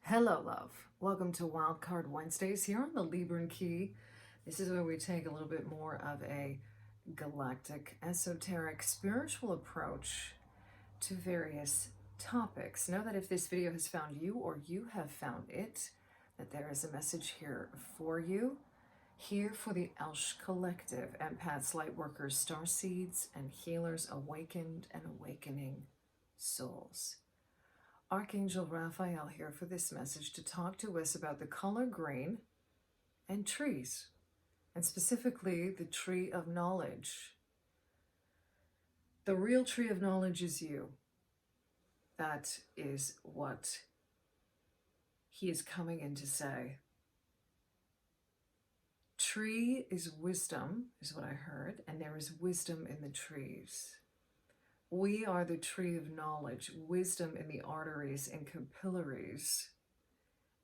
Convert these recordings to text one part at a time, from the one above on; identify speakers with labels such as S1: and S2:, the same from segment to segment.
S1: Hello, love. Welcome to Wildcard Wednesdays here on the Libran Key. This is where we take a little bit more of a galactic, esoteric, spiritual approach to various topics. Know that if this video has found you or you have found it, that there is a message here for you. Here for the ELSH collective, Empaths, Lightworkers, Starseeds and Healers, awakened and awakening souls. Archangel Raphael here for this message to talk to us about the color green and trees, and specifically the tree of knowledge. The real tree of knowledge is you. That is what he is coming in to say. Tree is wisdom, is what I heard, and there is wisdom in the trees. We are the tree of knowledge, wisdom in the arteries and capillaries.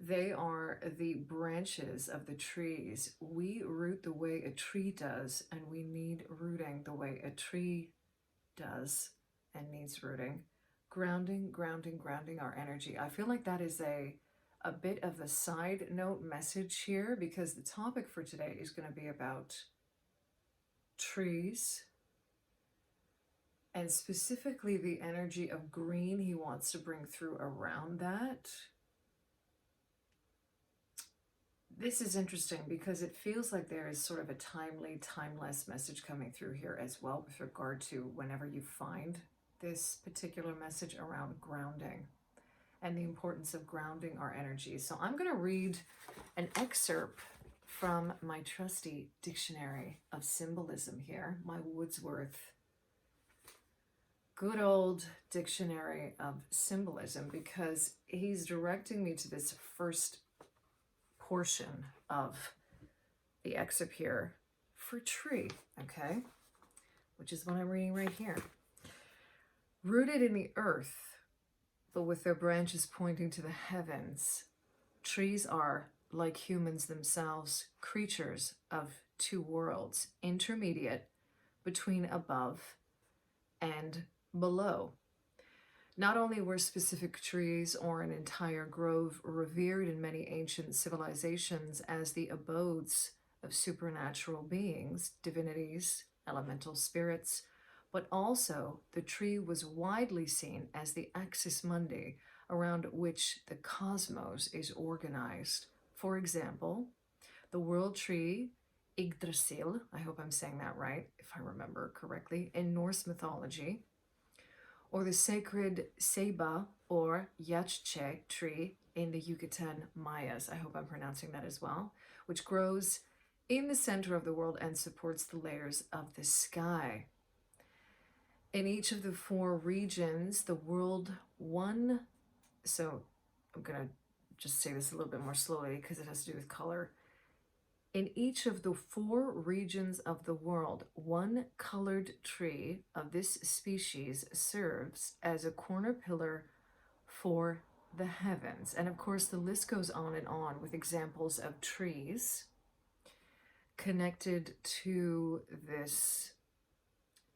S1: They are the branches of the trees. We root the way a tree does, and we need rooting the way a tree does and needs rooting. Grounding, grounding, grounding our energy. I feel like that is a bit of a side note message here, because the topic for today is going to be about trees, and specifically the energy of green he wants to bring through around that. This is interesting because it feels like there is sort of a timely, timeless message coming through here as well with regard to whenever you find this particular message around grounding and the importance of grounding our energy. So I'm going to read an excerpt from my trusty dictionary of symbolism here, my Wordsworth good old dictionary of symbolism, because he's directing me to this first portion of the excerpt here for tree, okay, which is what I'm reading right here. Rooted in the earth, but with their branches pointing to the heavens, trees are, like humans themselves, creatures of two worlds, intermediate between above and below. Not only were specific trees or an entire grove revered in many ancient civilizations as the abodes of supernatural beings, divinities, elemental spirits, but also the tree was widely seen as the axis mundi around which the cosmos is organized. For example, the world tree Yggdrasil, I hope I'm saying that right, if I remember correctly, in Norse mythology, or the sacred Ceiba or Yaxche tree in the Yucatan Mayas, I hope I'm pronouncing that as well, which grows in the center of the world and supports the layers of the sky. In each of the four regions, the world one, so I'm going to just say this a little bit more slowly because it has to do with color. In each of the four regions of the world, one colored tree of this species serves as a corner pillar for the heavens. And of course, the list goes on and on with examples of trees connected to this,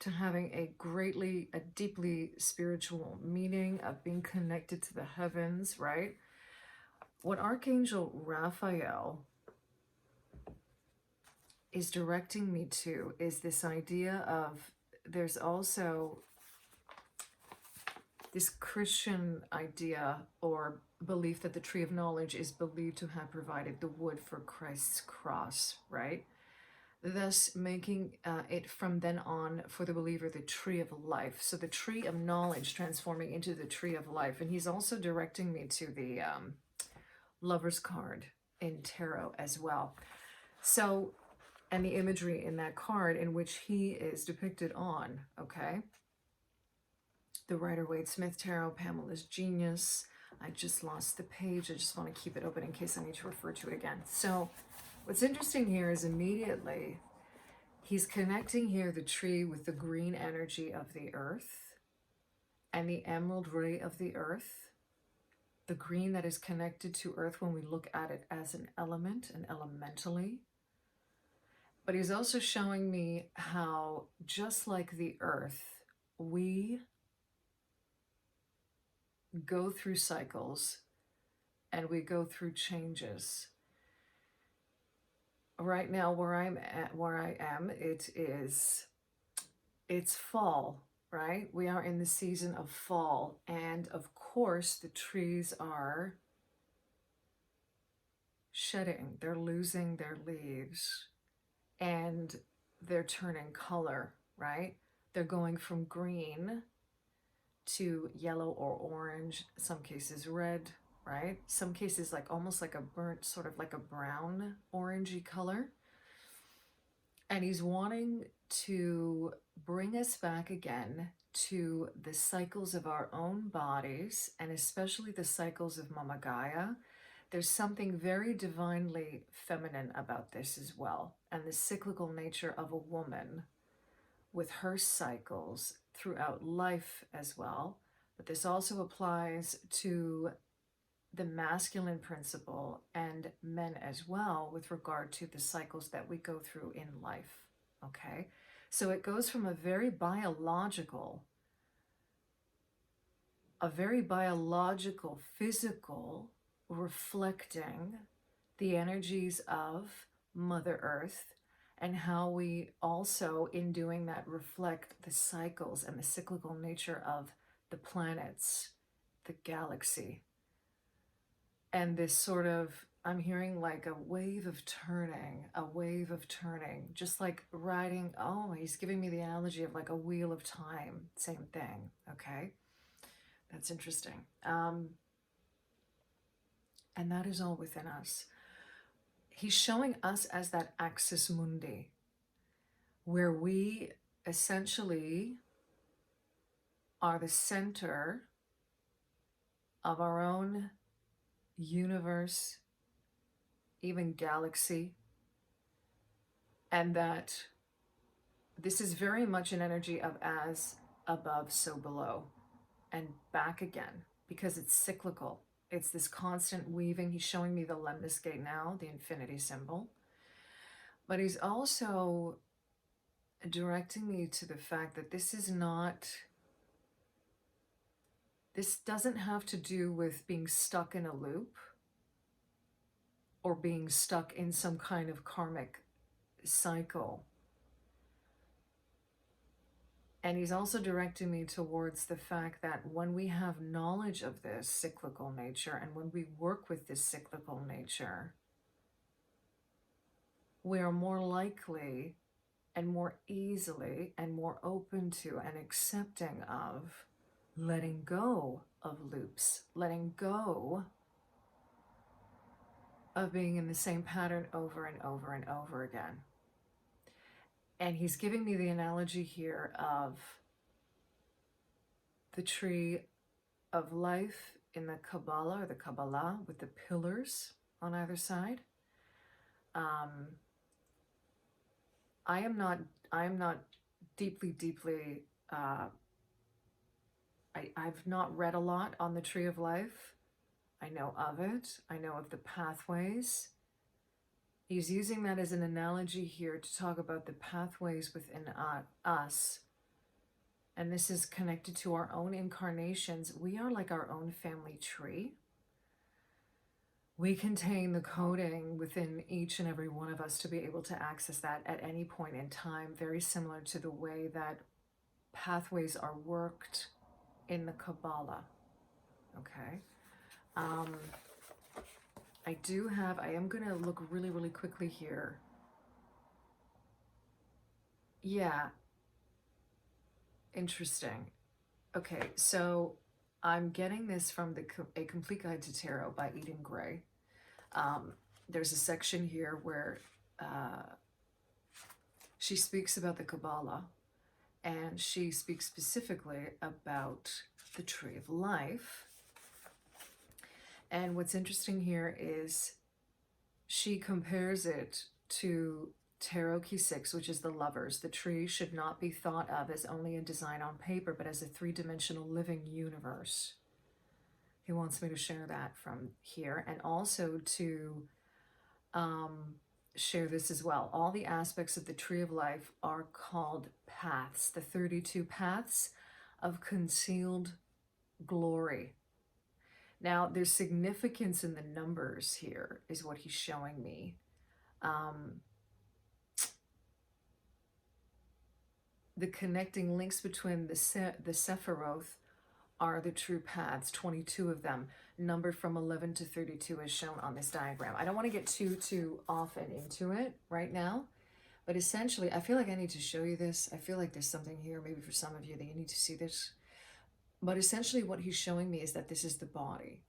S1: to having a deeply spiritual meaning of being connected to the heavens, right? What Archangel Raphael is directing me to is this idea of, there's also this Christian idea or belief that the tree of knowledge is believed to have provided the wood for Christ's cross, right? Thus making it from then on for the believer the tree of life. So the tree of knowledge transforming into the tree of life. And he's also directing me to the Lover's card in tarot as well. So, and the imagery in that card in which he is depicted on, okay? The Rider-Waite-Smith Tarot, Pamela's Genius. I just lost the page. I just want to keep it open in case I need to refer to it again. So what's interesting here is immediately he's connecting here the tree with the green energy of the earth and the emerald ray of the earth. The green that is connected to earth when we look at it as an element and elementally. But he's also showing me how, just like the earth, we go through cycles and we go through changes. Right now, where I am, it's fall, right? We are in the season of fall, and of course, the trees are shedding. They're losing their leaves, and they're turning color, right? They're going from green to yellow or orange, some cases red, right? Some cases like almost like a burnt, sort of like a brown orangey color. And he's wanting to bring us back again to the cycles of our own bodies, and especially the cycles of Mama Gaia. There's something very divinely feminine about this as well, and the cyclical nature of a woman with her cycles throughout life as well. But this also applies to the masculine principle and men as well with regard to the cycles that we go through in life. Okay, so it goes from a very biological, physical, reflecting the energies of Mother Earth, and how we also, in doing that, reflect the cycles and the cyclical nature of the planets, the galaxy. And this sort of, I'm hearing like a wave of turning, just like riding, oh, he's giving me the analogy of like a wheel of time, same thing, okay? That's interesting. And that is all within us. He's showing us as that axis mundi, where we essentially are the center of our own universe, even galaxy, and that this is very much an energy of as above, so below, and back again, because it's cyclical. It's this constant weaving. He's showing me the lemnis gate now, the infinity symbol. But he's also directing me to the fact that this doesn't have to do with being stuck in a loop or being stuck in some kind of karmic cycle. And he's also directing me towards the fact that when we have knowledge of this cyclical nature, and when we work with this cyclical nature, we are more likely and more easily and more open to and accepting of letting go of loops, letting go of being in the same pattern over and over and over again. And he's giving me the analogy here of the tree of life in the Kabbalah, or the Kabbalah, with the pillars on either side. I am not deeply, I've not read a lot on the tree of life. I know of it. I know of the pathways. He's using that as an analogy here to talk about the pathways within us. And this is connected to our own incarnations. We are like our own family tree. We contain the coding within each and every one of us to be able to access that at any point in time, very similar to the way that pathways are worked in the Kabbalah. Okay. I am going to look really quickly here. Yeah. Interesting. Okay, so I'm getting this from A Complete Guide to Tarot by Eden Gray. There's a section here where she speaks about the Kabbalah, and she speaks specifically about the Tree of Life. And what's interesting here is she compares it to Tarot Key 6, which is the Lovers. The tree should not be thought of as only a design on paper, but as a three-dimensional living universe. He wants me to share that from here, and also to share this as well. All the aspects of the Tree of Life are called paths, the 32 paths of concealed glory. Now, there's significance in the numbers here, is what he's showing me. The connecting links between the Sephiroth are the true paths, 22 of them, numbered from 11 to 32 as shown on this diagram. I don't want to get too often into it right now, but essentially, I feel like I need to show you this. I feel like there's something here, maybe for some of you, that you need to see this. But essentially what he's showing me is that this is the body.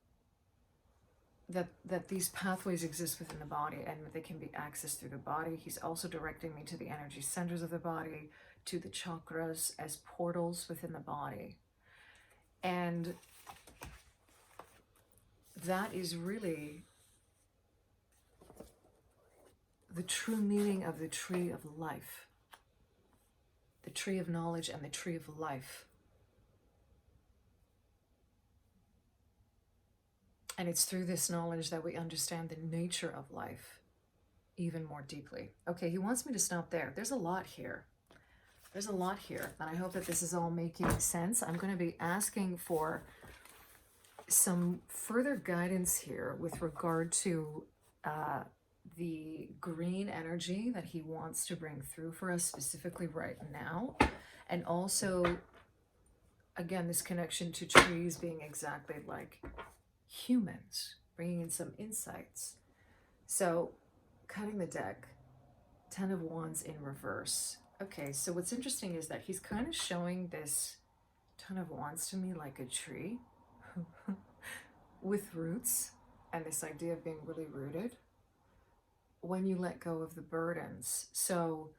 S1: That these pathways exist within the body and they can be accessed through the body. He's also directing me to the energy centers of the body, to the chakras as portals within the body. And that is really the true meaning of the tree of life. The tree of knowledge and the tree of life. And it's through this knowledge that we understand the nature of life even more deeply. Okay, he wants me to stop there. There's a lot here. There's a lot here, and I hope that this is all making sense. I'm going to be asking for some further guidance here with regard to the green energy that he wants to bring through for us specifically right now. And also, again, this connection to trees being exactly like humans, bringing in some insights. So, cutting the deck, 10 of Wands in reverse. Okay, so what's interesting is that he's kind of showing this 10 of Wands to me like a tree with roots, and this idea of being really rooted when you let go of the burdens. So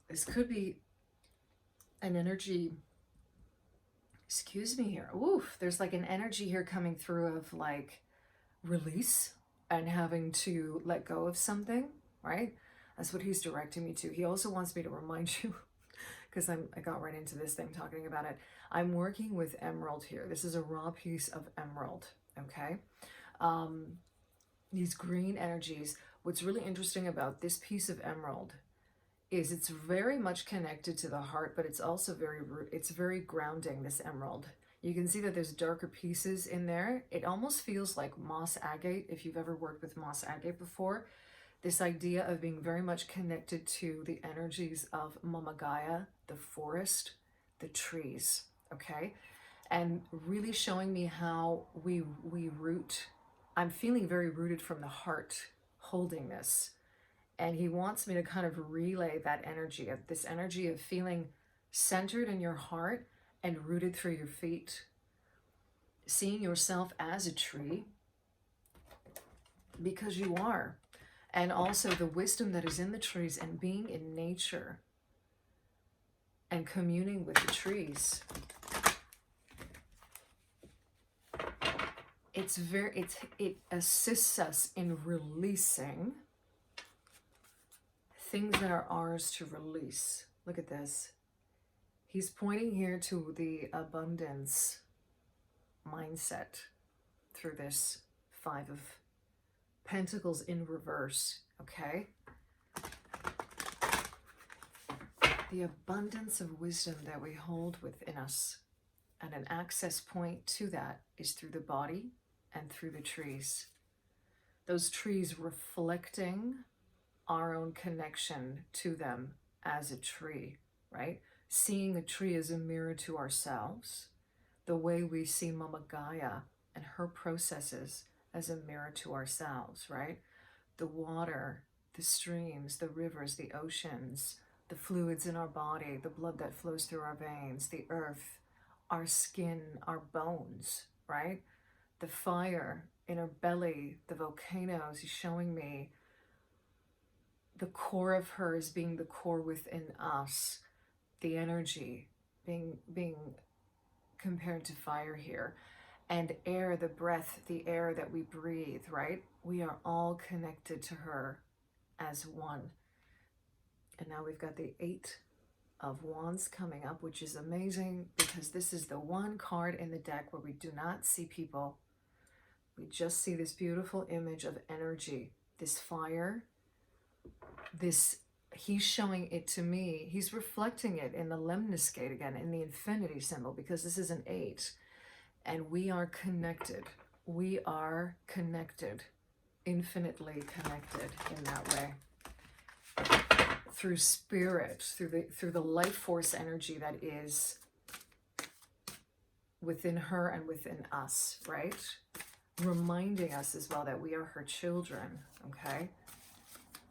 S1: this could be an energy, excuse me here, oof, there's like an energy here coming through of like release and having to let go of something, right? That's what he's directing me to. He also wants me to remind you, because I got right into this thing talking about it. I'm working with emerald here. This is a raw piece of emerald, okay? These green energies. What's really interesting about this piece of emerald is it's very much connected to the heart, but it's also very grounding, this emerald. You can see that there's darker pieces in there. It almost feels like moss agate, if you've ever worked with moss agate before. This idea of being very much connected to the energies of Mama Gaia, the forest, the trees, okay? And really showing me how we root. I'm feeling very rooted from the heart holding this. And he wants me to kind of relay that energy, of this energy of feeling centered in your heart and rooted through your feet. Seeing yourself as a tree, because you are. And also the wisdom that is in the trees and being in nature and communing with the trees. It assists us in releasing things that are ours to release. Look at this. He's pointing here to the abundance mindset through this 5 of Pentacles in reverse, okay? The abundance of wisdom that we hold within us, and an access point to that is through the body and through the trees. Those trees reflecting our own connection to them as a tree, right? Seeing the tree as a mirror to ourselves, the way we see Mama Gaia and her processes as a mirror to ourselves, right? The water, the streams, the rivers, the oceans, the fluids in our body, the blood that flows through our veins, the earth, our skin, our bones, right? The fire in our belly, the volcanoes. He's showing me the core of her as being the core within us, the energy being compared to fire here. And air, the breath, the air that we breathe, right? We are all connected to her as one. And now we've got the 8 of Wands coming up, which is amazing because this is the one card in the deck where we do not see people. We just see this beautiful image of energy, this fire, this, he's showing it to me. He's reflecting it in the lemniscate again, in the infinity symbol, because this is an 8. And we are connected. We are connected, infinitely connected in that way. Through spirit, through the life force energy that is within her and within us, right? Reminding us as well that we are her children, okay?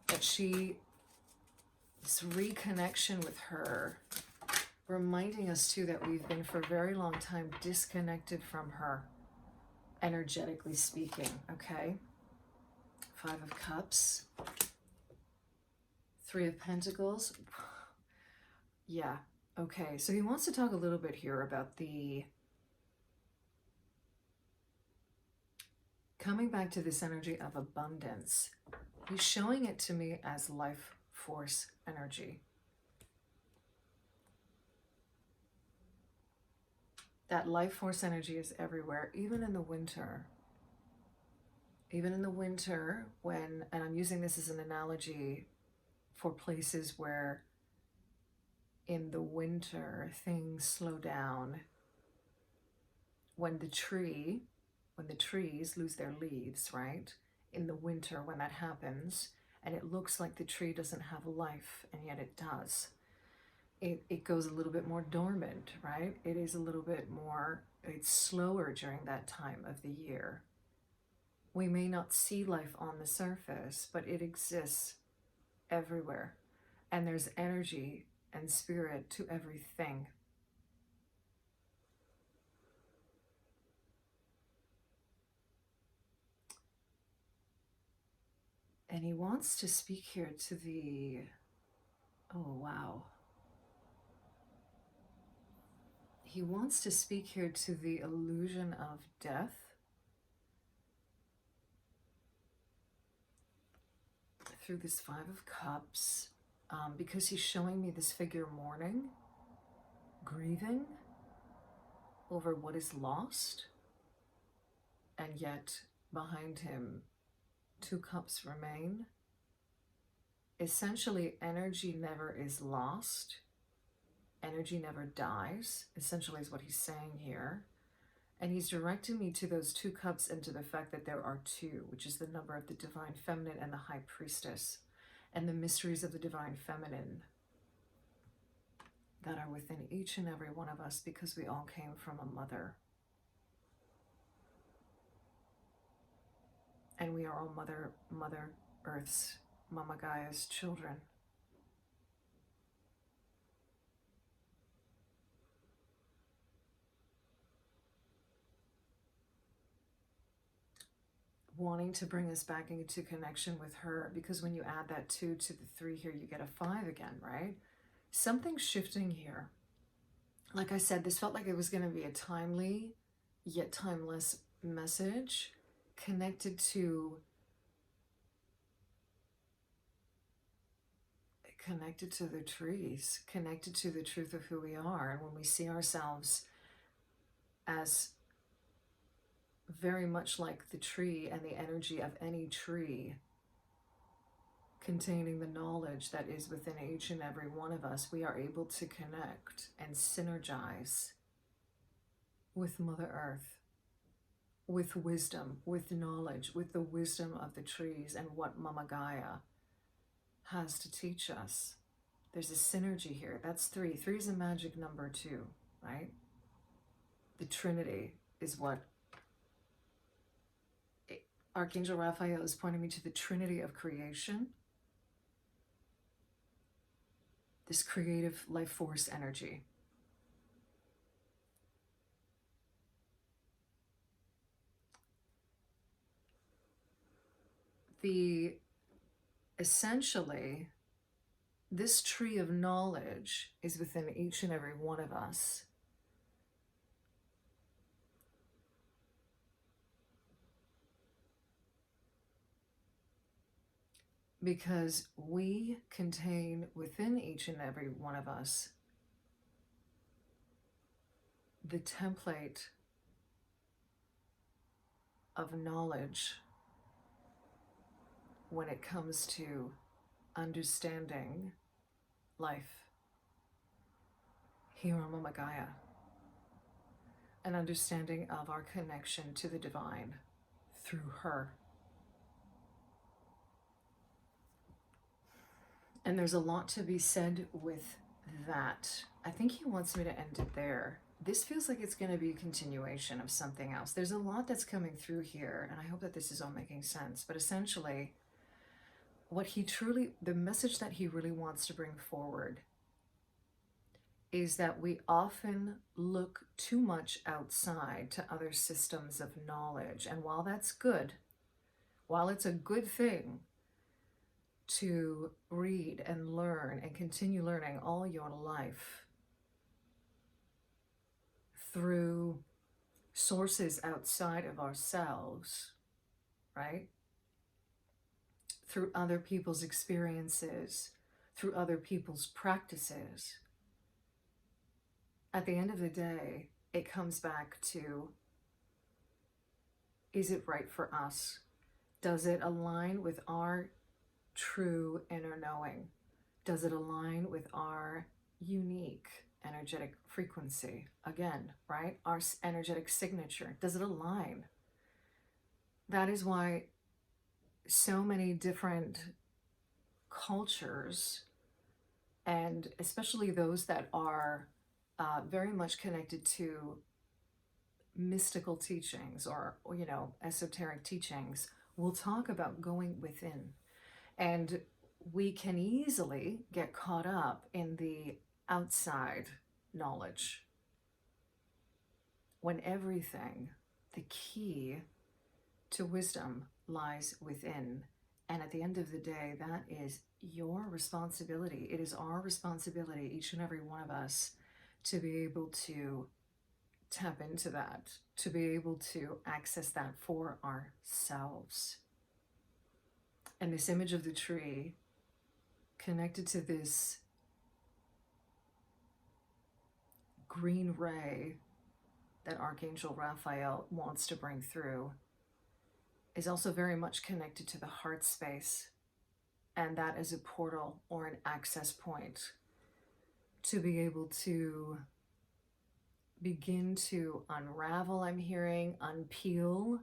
S1: That this reconnection with her, reminding us too that we've been for a very long time disconnected from her, energetically speaking, okay? 5 of Cups, 3 of Pentacles. Yeah, okay. So he wants to talk a little bit here about the coming back to this energy of abundance. He's showing it to me as life force energy. That life force energy is everywhere, even in the winter. Even in the winter when, and I'm using this as an analogy for places where in the winter things slow down. When the trees lose their leaves, right? In the winter when that happens, and it looks like the tree doesn't have life, and yet it does. It goes a little bit more dormant, right? It is a little bit more, it's slower during that time of the year. We may not see life on the surface, but it exists everywhere. And there's energy and spirit to everything. And he wants to speak here to the, oh wow. He wants to speak here to the illusion of death through this 5 of Cups, because he's showing me this figure mourning, grieving over what is lost, and yet behind him 2 cups remain. Essentially, energy never is lost. Energy never dies, essentially is what he's saying here. And he's directing me to those 2 cups and to the fact that there are 2, which is the number of the divine feminine and the high priestess, and the mysteries of the divine feminine that are within each and every one of us, because we all came from a mother. And we are all Mother Earth's, Mama Gaia's children. Wanting to bring us back into connection with her, because when you add that 2 to the 3 here, you get a 5 again, right? Something's shifting here. Like I said, this felt like it was going to be a timely yet timeless message connected to the trees, connected to the truth of who we are. And when we see ourselves as very much like the tree and the energy of any tree, containing the knowledge that is within each and every one of us, we are able to connect and synergize with Mother Earth, with wisdom, with knowledge, with the wisdom of the trees and what Mama Gaia has to teach us. There's a synergy here. That's 3. 3 is a magic number too, right? The Trinity is what Archangel Raphael is pointing me to, the Trinity of creation. This creative life force energy. Essentially, this tree of knowledge is within each and every one of us. Because we contain within each and every one of us the template of knowledge when it comes to understanding life here on Mama Gaia. an understanding of our connection to the divine through her. And there's a lot to be said with that. I think he wants me to end it there. This feels like it's going to be a continuation of something else. There's a lot that's coming through here, and I hope that this is all making sense. But essentially, the message that he really wants to bring forward is that we often look too much outside to other systems of knowledge. And while that's good, while it's a good thing to read and learn and continue learning all your life through sources outside of ourselves, right? Through other people's experiences, through other people's practices. At the end of the day, it comes back to, is it right for us? Does it align with our true inner knowing? Does it align with our unique energetic frequency? Again, right? Our energetic signature. Does it align? That is why so many different cultures, and especially those that are very much connected to mystical teachings or esoteric teachings, will talk about going within. And we can easily get caught up in the outside knowledge when everything, the key to wisdom, lies within. And at the end of the day, that is your responsibility. It is our responsibility, each and every one of us, to be able to tap into that, to be able to access that for ourselves. And this image of the tree connected to this green ray that Archangel Raphael wants to bring through is also very much connected to the heart space. And that is a portal or an access point to be able to begin to unravel, I'm hearing, unpeel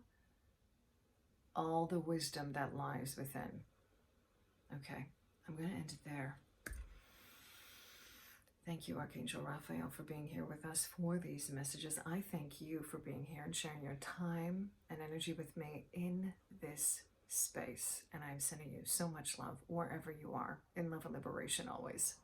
S1: all the wisdom that lies within. Okay, I'm going to end it there. Thank you, Archangel Raphael, for being here with us for these messages. I thank you for being here and sharing your time and energy with me in this space. And I'm sending you so much love wherever you are. In love and liberation always.